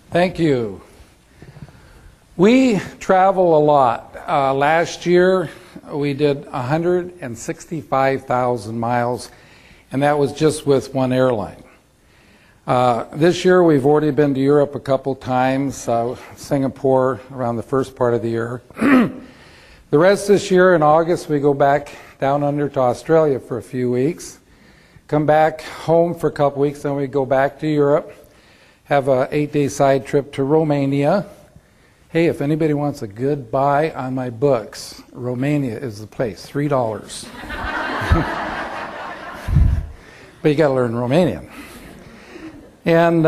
Thank you. We travel a lot. Last year we did 165,000 miles, and that was just with one airline. This year we've already been to Europe a couple times, Singapore around the first part of the year. The rest this year in August we go back down under to Australia for a few weeks, come back home for a couple weeks, then we go back to Europe, have a 8-day side trip to Romania. Hey, if anybody wants a good buy on my books, Romania is the place, $3. But you got to learn Romanian. And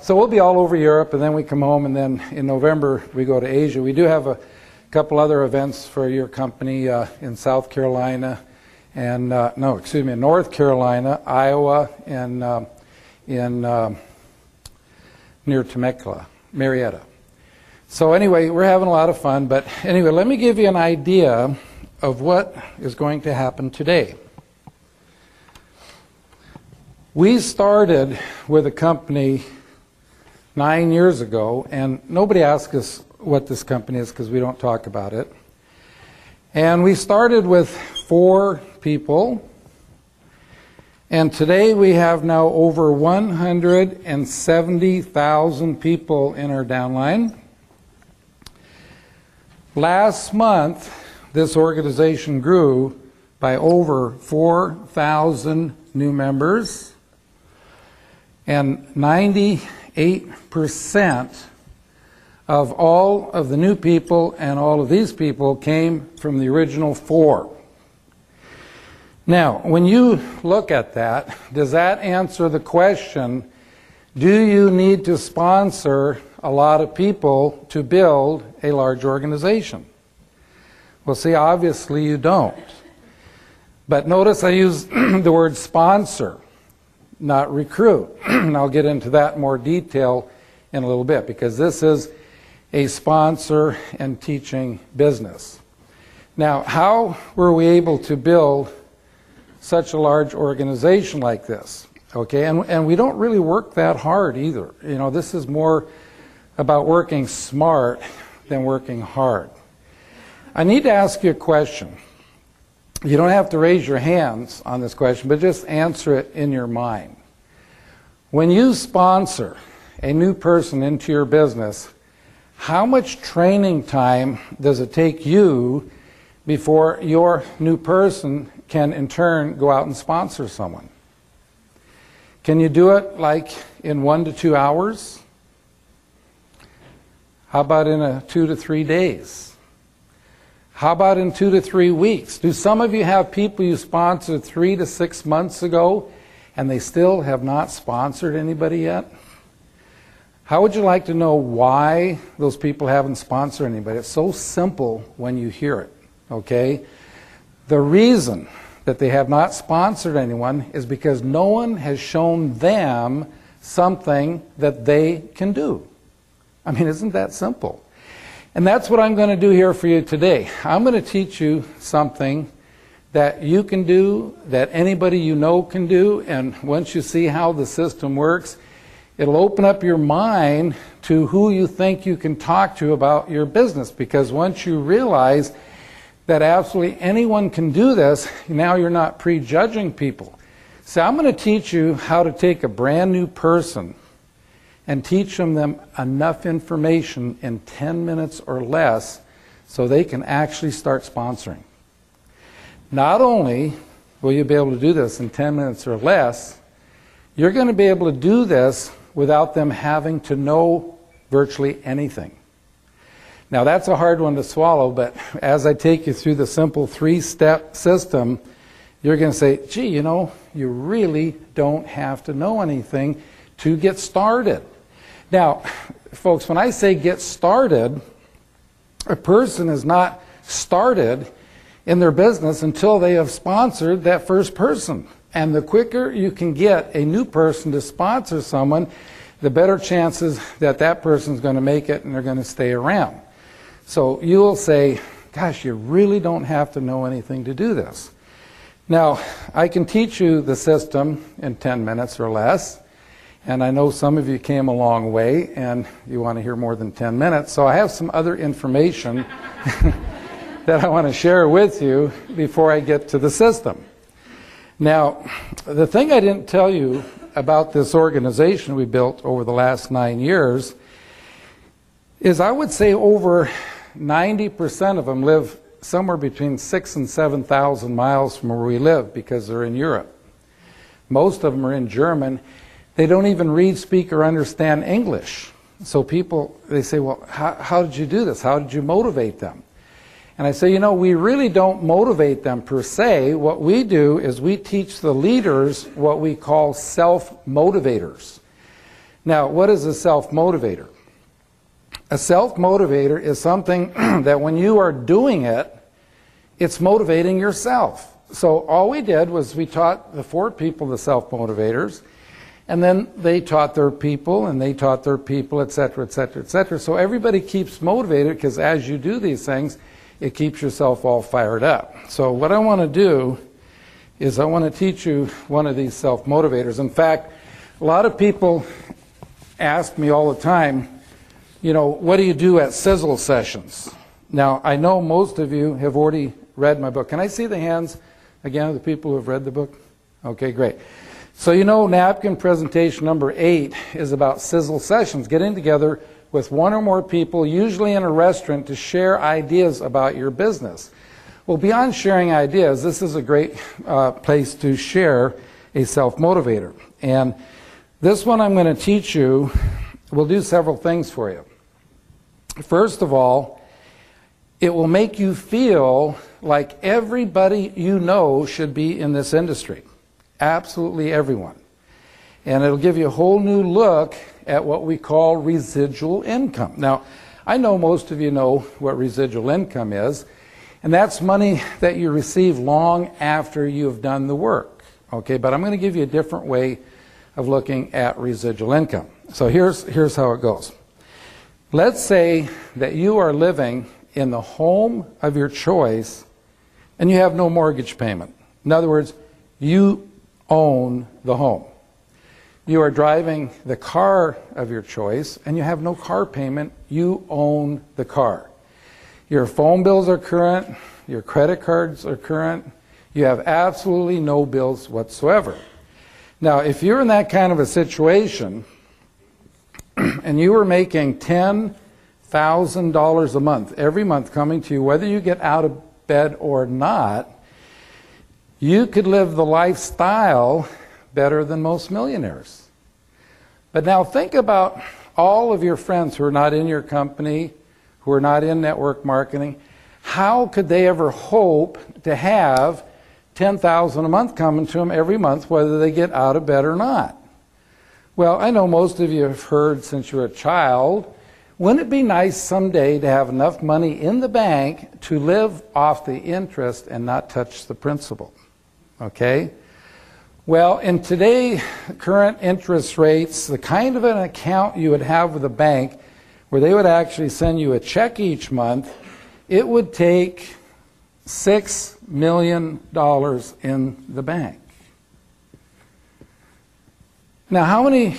so we'll be all over Europe, and then we come home, and then in November we go to Asia. We do have a couple other events for your company in South Carolina, and North Carolina, Iowa, and near Temecula, Marietta. So anyway, we're having a lot of fun, but anyway, let me give you an idea of what is going to happen today. We started with a company 9 years ago, and nobody asked us what this company is because we don't talk about it. And we started with 4 people, and today we have now over 170,000 people in our downline. Last month, this organization grew by over 4,000 new members, and 98% of all of the new people and all of these people came from the original 4. Now, when you look at that, does that answer the question, do you need to sponsor a lot of people to build a large organization? Well, see, obviously you don't. But notice I use the word sponsor, not recruit. And I'll get into that in more detail in a little bit, because this is a sponsor and teaching business. Now, how were we able to build such a large organization like this? Okay, and we don't really work that hard either. You know, this is more about working smart than working hard. I need to ask you a question. You don't have to raise your hands on this question, but just answer it in your mind. When you sponsor a new person into your business, how much training time does it take you before your new person can in turn go out and sponsor someone? Can you do it like in 1 to 2 hours? How about in 2 to 3 days? How about in 2 to 3 weeks? Do some of you have people you sponsored 3 to 6 months ago and they still have not sponsored anybody yet? How would you like to know why those people haven't sponsored anybody? It's so simple when you hear it, okay? The reason that they have not sponsored anyone is because no one has shown them something that they can do. I mean, isn't that simple? And that's what I'm going to do here for you today. I'm going to teach you something that you can do, that anybody you know can do, and once you see how the system works, it'll open up your mind to who you think you can talk to about your business, because once you realize that absolutely anyone can do this, now you're not prejudging people. So I'm going to teach you how to take a brand new person and teach them enough information in 10 minutes or less so they can actually start sponsoring. Not only will you be able to do this in 10 minutes or less, you're going to be able to do this without them having to know virtually anything. Now that's a hard one to swallow, but as I take you through the simple 3-step system, you're going to say, gee, you know, you really don't have to know anything to get started. Now, folks, when I say get started, a person is not started in their business until they have sponsored that first person. And the quicker you can get a new person to sponsor someone, the better chances that that person's going to make it and they're going to stay around. So you'll say, gosh, you really don't have to know anything to do this. Now, I can teach you the system in 10 minutes or less, And I know some of you came a long way and you want to hear more than 10 minutes. So I have some other information that I want to share with you before I get to the system. Now, the thing I didn't tell you about this organization we built over the last 9 years is I would say over 90% of them live somewhere between 6,000 and 7,000 miles from where we live because they're in Europe. Most of them are in German. They don't even read, speak, or understand English. So people, they say, well, how did you do this? How did you motivate them? And I say, you know, we really don't motivate them per se. What we do is we teach the leaders what we call self-motivators. Now, what is a self-motivator? A self-motivator is something that when you are doing it, it's motivating yourself. So all we did was we taught the 4 people the self-motivators, and then they taught their people, and they taught their people, etc., etc., etc. So everybody keeps motivated because as you do these things, it keeps yourself all fired up. So what I want to do is I want to teach you one of these self-motivators. In fact, a lot of people ask me all the time, you know, what do you do at sizzle sessions? Now, I know most of you have already read my book. Can I see the hands again of the people who have read the book? Okay, great. So you know napkin presentation number 8 is about sizzle sessions, getting together with 1 or more people, usually in a restaurant, to share ideas about your business. Well, beyond sharing ideas, this is a great place to share a self-motivator. And this one I'm going to teach you will do several things for you. First of all, it will make you feel like everybody you know should be in this industry. Absolutely everyone. And it'll give you a whole new look at what we call residual income. Now, I know most of you know what residual income is, and that's money that you receive long after you've done the work. Okay, but I'm going to give you a different way of looking at residual income. So here's how it goes. Let's say that you are living in the home of your choice and you have no mortgage payment. In other words, you own the home. You are driving the car of your choice and you have no car payment. You own the car. Your phone bills are current. Your credit cards are current. You have absolutely no bills whatsoever. Now, if you're in that kind of a situation and you were making $10,000 a month, every month coming to you, whether you get out of bed or not, you could live the lifestyle better than most millionaires. But now think about all of your friends who are not in your company, who are not in network marketing. How could they ever hope to have $10,000 a month coming to them every month, whether they get out of bed or not? Well, I know most of you have heard since you were a child, wouldn't it be nice someday to have enough money in the bank to live off the interest and not touch the principal? Okay? Well, in today, current interest rates, the kind of an account you would have with a bank where they would actually send you a check each month, it would take $6 million in the bank. Now, how many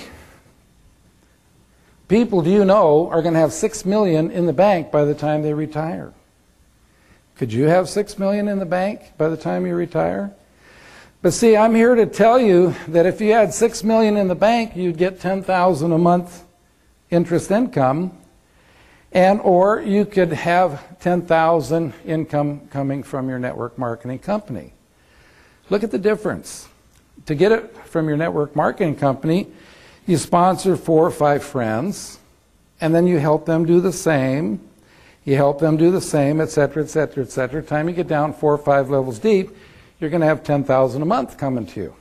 people do you know are going to have $6 million in the bank by the time they retire? Could you have $6 million in the bank by the time you retire? But see, I'm here to tell you that if you had $6 million in the bank, you'd get $10,000 a month interest income, and or you could have $10,000 income coming from your network marketing company. Look at the difference. To get it from your network marketing company, you sponsor 4 or 5 friends, and then you help them do the same. You help them do the same, etc., etc., etc. Time you get down 4 or 5 levels deep, you're going to have $10,000 a month coming to you.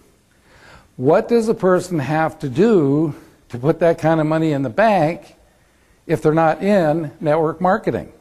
What does a person have to do to put that kind of money in the bank if they're not in network marketing?